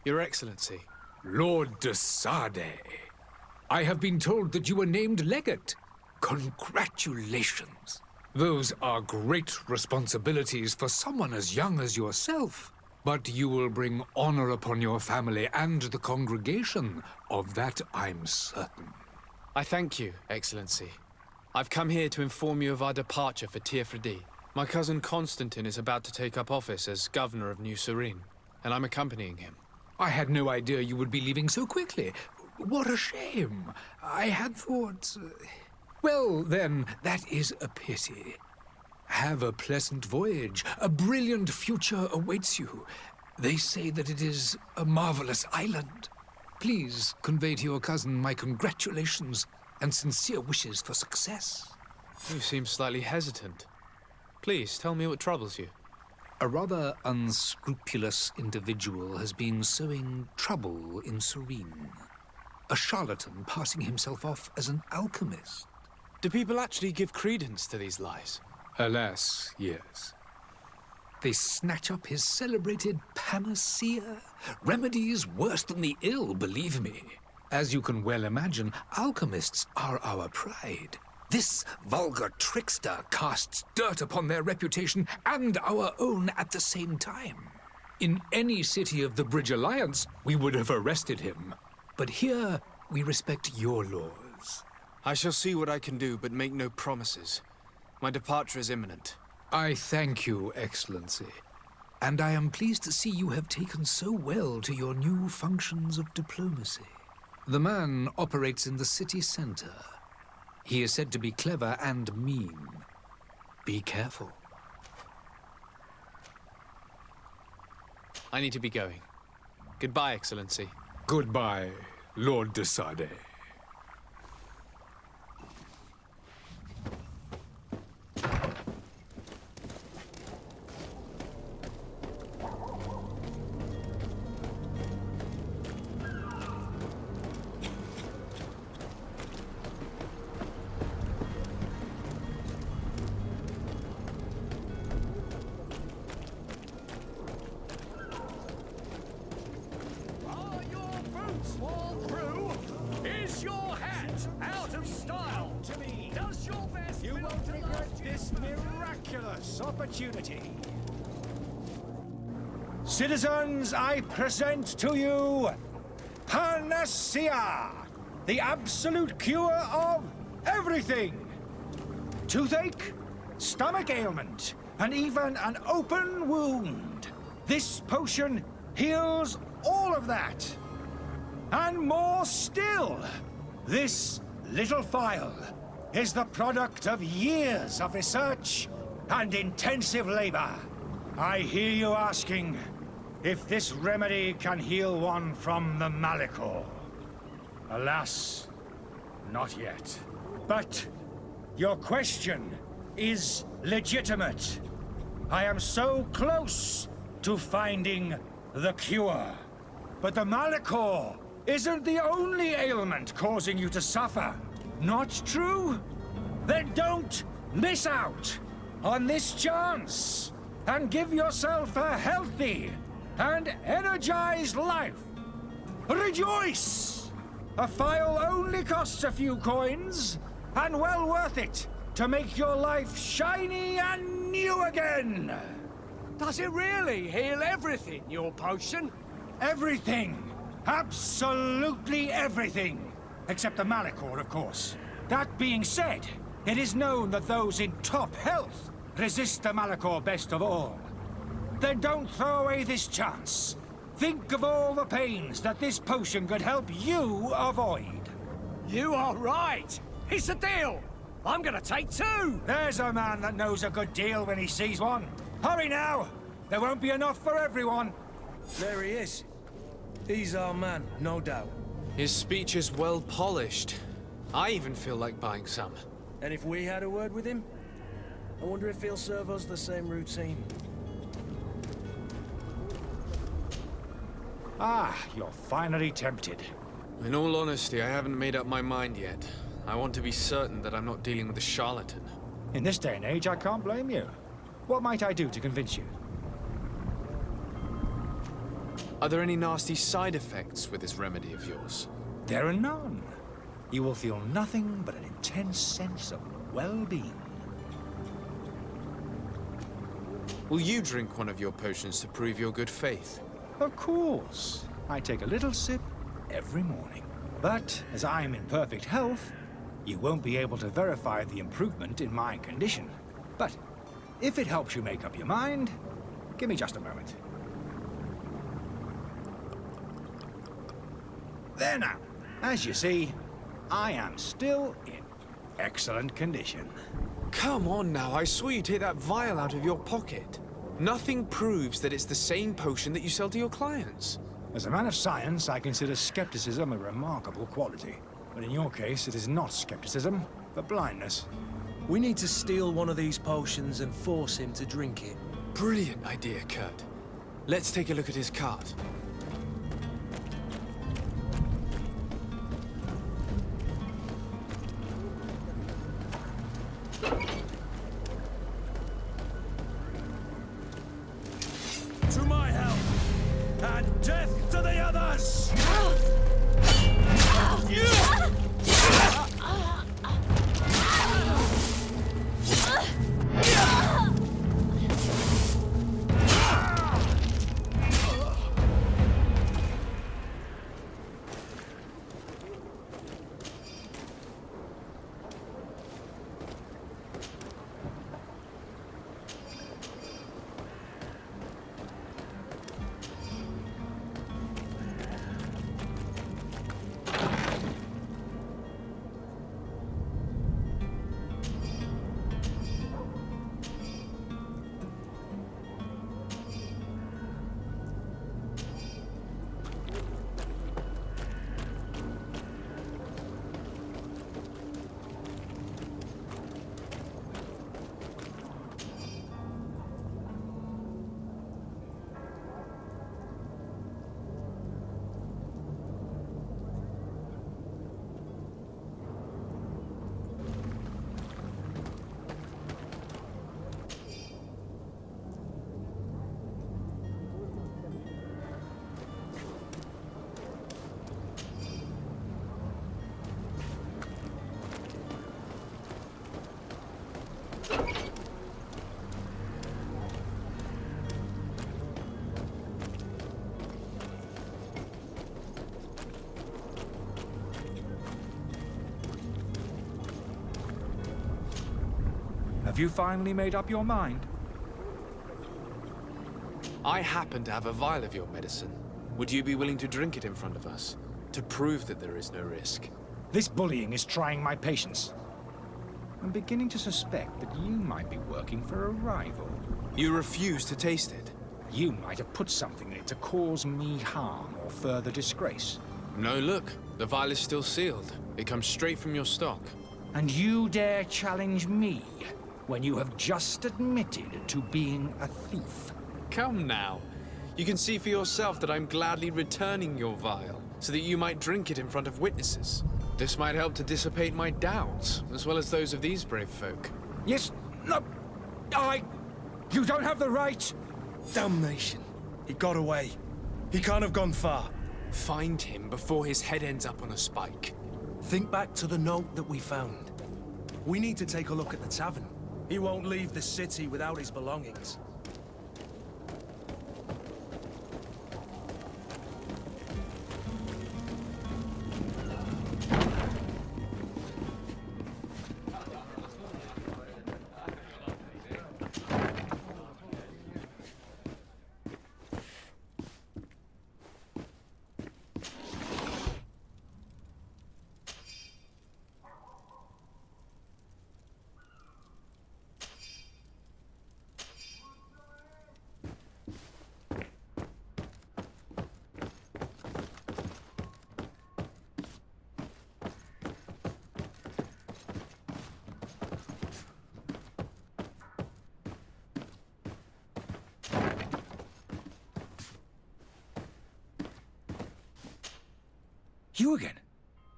Your Excellency. Lord de Sade, I have been told that you were named legate. Congratulations. Those are great responsibilities for someone as young as yourself. But you will bring honor upon your family and the congregation. Of that I'm certain. I thank you, Excellency. I've come here to inform you of our departure for Tirfredi. My cousin Constantine is about to take up office as governor of New Serene, and I'm accompanying him. I had no idea you would be leaving so quickly. What a shame. I had thought... Well, then, that is a pity. Have a pleasant voyage. A brilliant future awaits you. They say that it is a marvelous island. Please convey to your cousin my congratulations and sincere wishes for success. You seem slightly hesitant. Please, tell me what troubles you. A rather unscrupulous individual has been sowing trouble in Serene. A charlatan passing himself off as an alchemist. Do people actually give credence to these lies? Alas, yes. They snatch up his celebrated panacea. Remedies worse than the ill, believe me. As you can well imagine, alchemists are our pride. This vulgar trickster casts dirt upon their reputation and our own at the same time. In any city of the Bridge Alliance, we would have arrested him. But here, we respect your laws. I shall see what I can do, but make no promises. My departure is imminent. I thank you, Excellency. And I am pleased to see you have taken so well to your new functions of diplomacy. The man operates in the city center. He is said to be clever and mean. Be careful. I need to be going. Goodbye, Excellency. Goodbye, Lord de Sade. Opportunity. Citizens, I present to you Panacea, the absolute cure of everything. Toothache, stomach ailment, and even an open wound. This potion heals all of that. And more still. This little phial is the product of years of research and intensive labor. I hear you asking if this remedy can heal one from the Malachor. Alas, not yet. But your question is legitimate. I am so close to finding the cure. But the Malachor isn't the only ailment causing you to suffer. Not true? Then don't miss out on this chance, and give yourself a healthy and energized life. Rejoice! A phial only costs a few coins, and well worth it to make your life shiny and new again. Does it really heal everything, your potion? Everything. Absolutely everything. Except the Malachor, of course. That being said, it is known that those in top health resist the Malachor best of all. Then don't throw away this chance. Think of all the pains that this potion could help you avoid. You are right. It's a deal. I'm gonna take two. There's a man that knows a good deal when he sees one. Hurry now. There won't be enough for everyone. There he is. He's our man, no doubt. His speech is well polished. I even feel like buying some. And if we had a word with him? I wonder if he'll serve us the same routine. Ah, you're finally tempted. In all honesty, I haven't made up my mind yet. I want to be certain that I'm not dealing with a charlatan. In this day and age, I can't blame you. What might I do to convince you? Are there any nasty side effects with this remedy of yours? There are none. You will feel nothing but an intense sense of well-being. Will you drink one of your potions to prove your good faith? Of course. I take a little sip every morning. But as I'm in perfect health, you won't be able to verify the improvement in my condition. But if it helps you make up your mind, give me just a moment. There now. As you see, I am still in excellent condition. Come on now, I saw you take that vial out of your pocket. Nothing proves that it's the same potion that you sell to your clients. As a man of science, I consider skepticism a remarkable quality. But in your case, it is not skepticism, but blindness. We need to steal one of these potions and force him to drink it. Brilliant idea, Kurt. Let's take a look at his cart. To my help! And death to the others! Have you finally made up your mind? I happen to have a vial of your medicine. Would you be willing to drink it in front of us? To prove that there is no risk? This bullying is trying my patience. I'm beginning to suspect that you might be working for a rival. You refuse to taste it? You might have put something in it to cause me harm or further disgrace. No, look. The vial is still sealed. It comes straight from your stock. And you dare challenge me when you have just admitted to being a thief? Come now. You can see for yourself that I'm gladly returning your vial, so that you might drink it in front of witnesses. This might help to dissipate my doubts, as well as those of these brave folk. Yes, no, You don't have the right! Damnation. He got away. He can't have gone far. Find him before his head ends up on a spike. Think back to the note that we found. We need to take a look at the tavern. He won't leave the city without his belongings. You again?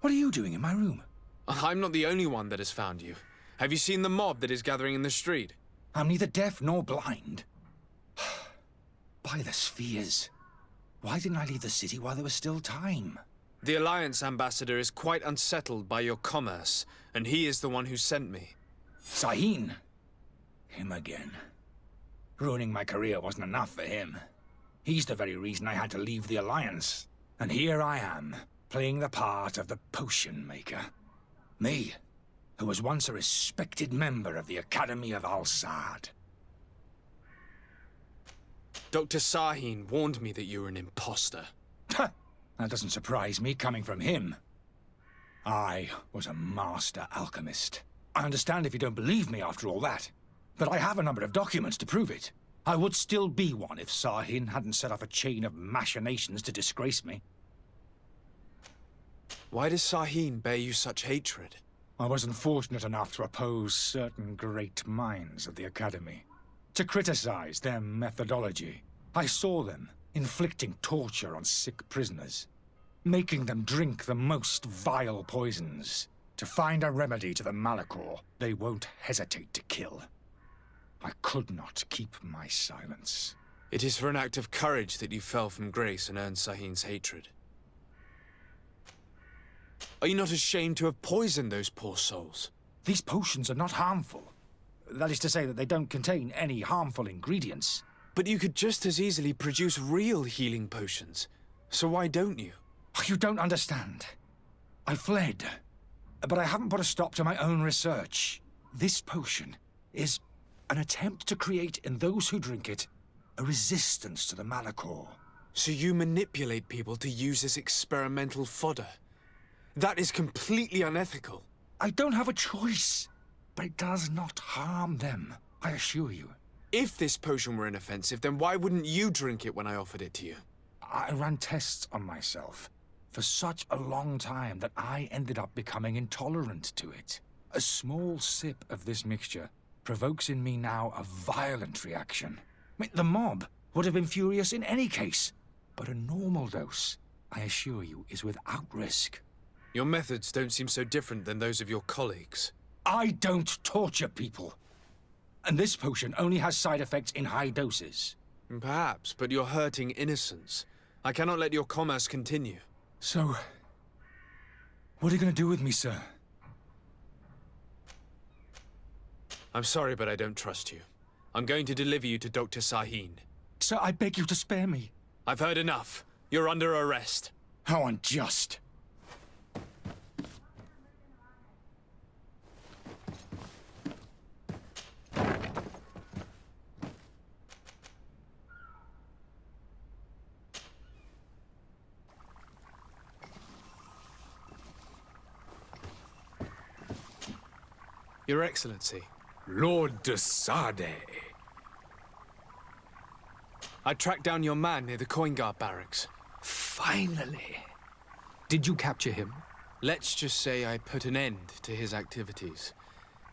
What are you doing in my room? I'm not the only one that has found you. Have you seen the mob that is gathering in the street? I'm neither deaf nor blind. By the spheres. Why didn't I leave the city while there was still time? The Alliance ambassador is quite unsettled by your commerce, and he is the one who sent me. Sahin. Him again. Ruining my career wasn't enough for him. He's the very reason I had to leave the Alliance. And here I am, playing the part of the potion maker. Me, who was once a respected member of the Academy of Al-Sad. Dr. Sahin warned me that you were an imposter. That doesn't surprise me, coming from him. I was a master alchemist. I understand if you don't believe me after all that, but I have a number of documents to prove it. I would still be one if Sahin hadn't set off a chain of machinations to disgrace me. Why does Sahin bear you such hatred? I wasn't fortunate enough to oppose certain great minds of the Academy, to criticize their methodology. I saw them inflicting torture on sick prisoners, making them drink the most vile poisons. To find a remedy to the Malachor, they won't hesitate to kill. I could not keep my silence. It is for an act of courage that you fell from grace and earned Sahin's hatred. Are you not ashamed to have poisoned those poor souls? These potions are not harmful. That is to say that they don't contain any harmful ingredients. But you could just as easily produce real healing potions. So why don't you? You don't understand. I fled, but I haven't put a stop to my own research. This potion is an attempt to create in those who drink it a resistance to the Malachor. So you manipulate people to use as experimental fodder? That is completely unethical. I don't have a choice, but it does not harm them, I assure you. If this potion were inoffensive, then why wouldn't you drink it when I offered it to you? I ran tests on myself for such a long time that I ended up becoming intolerant to it. A small sip of this mixture provokes in me now a violent reaction. The mob would have been furious in any case, but a normal dose, I assure you, is without risk. Your methods don't seem so different than those of your colleagues. I don't torture people. And this potion only has side effects in high doses. Perhaps, but you're hurting innocents. I cannot let your commerce continue. So, what are you going to do with me, sir? I'm sorry, but I don't trust you. I'm going to deliver you to Dr. Sahin. Sir, I beg you to spare me. I've heard enough. You're under arrest. How unjust. Your Excellency. Lord de Sade. I tracked down your man near the Coin Guard barracks. Finally. Did you capture him? Let's just say I put an end to his activities.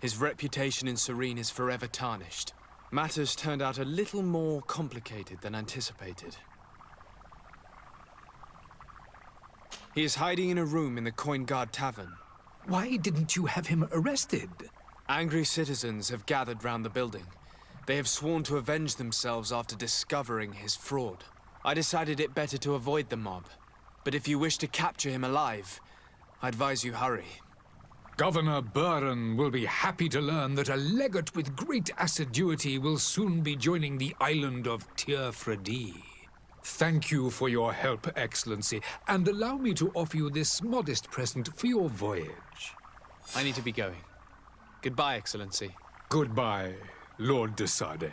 His reputation in Serene is forever tarnished. Matters turned out a little more complicated than anticipated. He is hiding in a room in the Coin Guard Tavern. Why didn't you have him arrested? Angry citizens have gathered round the building. They have sworn to avenge themselves after discovering his fraud. I decided it better to avoid the mob. But if you wish to capture him alive, I advise you hurry. Governor Buren will be happy to learn that a legate with great assiduity will soon be joining the island of Tir-Fredi. Thank you for your help, Excellency, and allow me to offer you this modest present for your voyage. I need to be going. Goodbye, Excellency. Goodbye, Lord de Sade.